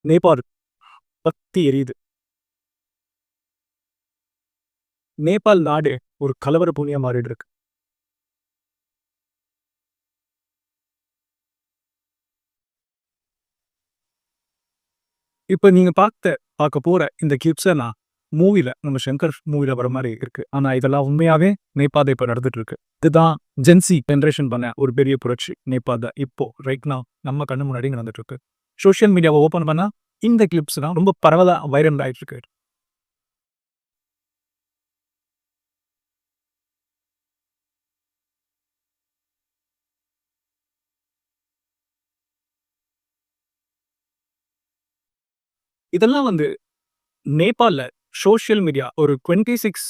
நேபாள் பத்தி எரியுது. நேபாள் நாடு ஒரு கலவர பூமியா மாறிட்டு இருக்கு. இப்ப நீங்க பார்க்க போற இந்த கிளிப்ஸ நான் நம்ம சங்கர் மூவில வர மாரி இருக்கு. ஆனா இதெல்லாம் உண்மையாவே நேபாள்ல இப்ப நடந்துட்டு இருக்கு. இதுதான் ஜென்சி ஜெனரேஷன் பண்ண ஒரு பெரிய புரட்சி. நேபாள்ல இப்போ ரைட் நவ் நம்ம கண்ணு முன்னாடி நடந்துட்டு இருக்கு. சோசியல் மீடியாவ ஓப்பன் பண்ணா இந்த கிளிப்ஸ் தான் ரொம்ப பரவலா வைரல் ஆயிட்டு இருக்கு. இதெல்லாம் நேபாள்ல சோசியல் மீடியா ஒரு 26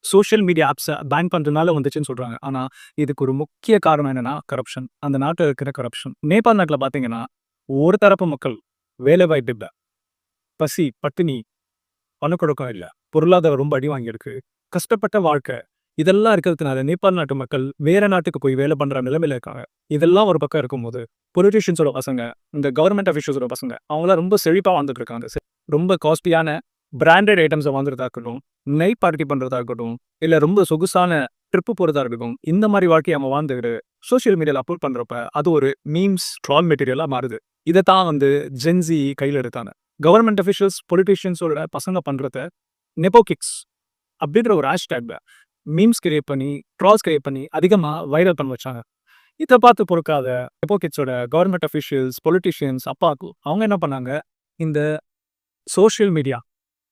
சோசியல் மீடியா ஆப்ஸ பேன் பண்றதுனால வந்துச்சுன்னு சொல்றாங்க. ஆனா, இதுக்கு ஒரு முக்கிய காரணம் என்னன்னா, கரப்ஷன். அந்த நாட்டுல இருக்கிற கரப்ஷன். நேபாள் நாட்டுல பார்த்தீங்கன்னா, ஒரு தரப்பு மக்கள் வேலைவாய்ப்பு இல்ல. பசி, பட்டினி, பணப்புழக்கம் இல்ல. பொருளாதாரம் ரொம்ப அடி வாங்கியிருக்கு. கஷ்டப்பட்ட வாழ்க்கை. இதெல்லாம் இருக்கிறதுனால நேபாள் நாட்டு மக்கள் வேற நாட்டுக்கு போய் வேலை பண்ற நிலைமையில இருக்காங்க. இதெல்லாம் ஒரு பக்கம் இருக்கும்போது, பொலிட்டீஷியன்ஸோட பசங்க, இந்த கவர்ன்மென்ட் அஃபிஷியல்ஸோட பசங்க, அவங்கலாம் ரொம்ப செழிப்பா வாழ்ந்துட்டு இருக்காங்க. ரொம்ப காஸ்ட்லியான பிராண்டட் ஐட்டம்ஸ வாங்குறதா இருக்கட்டும், நைட் பார்ட்டி பண்றதா இருக்கட்டும், இல்ல ரொம்ப சொகுசான ட்ரிப் போறதா இருக்கட்டும், இந்த மாரி வாழ்க்கைய அவன் வாழ்ந்துட்டு சோசியல் மீடியால அப்லோட் பண்றப்ப, அது ஒரு மீம்ஸ், ட்ரால் மெட்டீரியலா மாறுது. இதத்தான் ஜென்ஸி கையில எடுத்தாங்க. கவர்ன்மென்ட் அஃபிஷியல்ஸ், பொலிட்டீஷியன்ஸோட பசங்க பண்றத நெப்போ கிட்ஸ் அப்படின்ற ஒரு ஹேஷ்டேக்ல மீம்ஸ் கிரியேட் பண்ணி, ட்ரால்ஸ் கிரியேட் பண்ணி அதிகமா வைரல் பண்ண வச்சாங்க. இத பார்த்து பொறுக்காத நெப்போ கிட்ஸோட கவர்ன்மென்ட் அஃபிஷியல்ஸ், பொலிட்டீஷியன்ஸ், அப்பாக்கு அவங்க என்ன பண்ணாங்க, இந்த சோசியல் மீடியா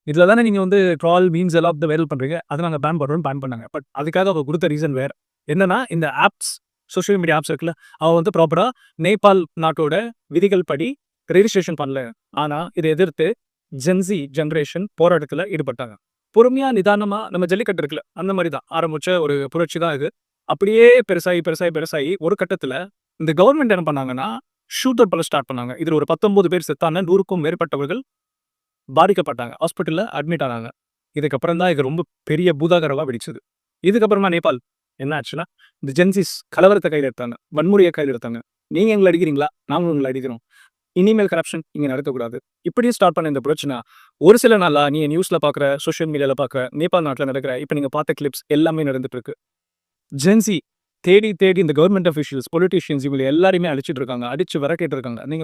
இதுல தானே நீங்க ட்ரால், மீம்ஸ் எல்லாம் வைரல் பண்றீங்க. அத நாங்க பேன் பண்றோம்னு பேன் பண்ணாங்க. பட் அதுக்காக அவங்க குடுத்த ரீசன் வேற. என்னன்னா, இந்த ஆப்ஸ், சோசியல் மீடியா ஆப்ஸ் இருக்குல்ல, அவ ப்ராப்பரா நேபாள் நாட்டோட விதிகள் படி ரெஜிஸ்ட்ரேஷன் பண்ணல. ஆனா, இத எதிர்த்து ஜென்ஸி ஜெனரேஷன் போராட்டத்துல ஈடுபட்டாங்க. பொறுமையா, நிதானமா நம்ம ஜல்லிக்கட்டு இருக்குல்ல, அந்த மாரி தான் ஆரம்பிச்ச ஒரு புரட்சி தான் இது. அப்படியே பெருசாகி, பெருசாகி, பெருசாகி ஒரு கட்டத்துல இந்த கவர்ன்மென்ட் என்ன பண்ணாங்கன்னா, ஷூட் அவுட் பண்ண ஸ்டார்ட் பண்ணாங்க. இதுல ஒரு 19 பேர் செத்தாங்க. 100க்கும் மேற்பட்டவர்கள் பாதிக்கப்பட்டாங்க. ஹாஸ்பிட்டல்ல அட்மிட் ஆனாங்க. இதுக்கப்புறம் தான் இது ரொம்ப பெரிய பூதாகரமா வெடிச்சது. இதுக்கப்புறமா நேபாள் என்ன ஆச்சுன்னா, இந்த ஜென்ஸிஸ் கலவரத்த கையில எடுத்தாங்க. வன்முறைய கையில எடுத்தாங்க. நீங்க எங்கள அடிக்கிறீங்களா? நாங்களும் உங்கள அடிக்கிறோம். இனிமேல் கரப்ஷன் இங்க நடக்கக்கூடாது. இப்படியே ஸ்டார்ட் பண்ண இந்த பிரச்சனை, ஒரு சில நாளா நீங்க நியூஸ்ல பார்க்குற, சோசியல் மீடியால பார்க்குற, நேபாள் நாட்டுல நடக்கிற, இப்ப நீங்க பார்த்த கிளிப்ஸ் எல்லாமே நடந்துட்டு இருக்கு. ஜென்ஸி தேடி, தேடி இந்த கவர்ன்மென்ட் அஃபிஷியல்ஸ், பொலிட்டீஷியன்ஸ் இவங்க எல்லாரையுமே அழிச்சிட்டு இருக்காங்க. அடிச்சு விரட்டிட்டு இருக்காங்க. நீங்க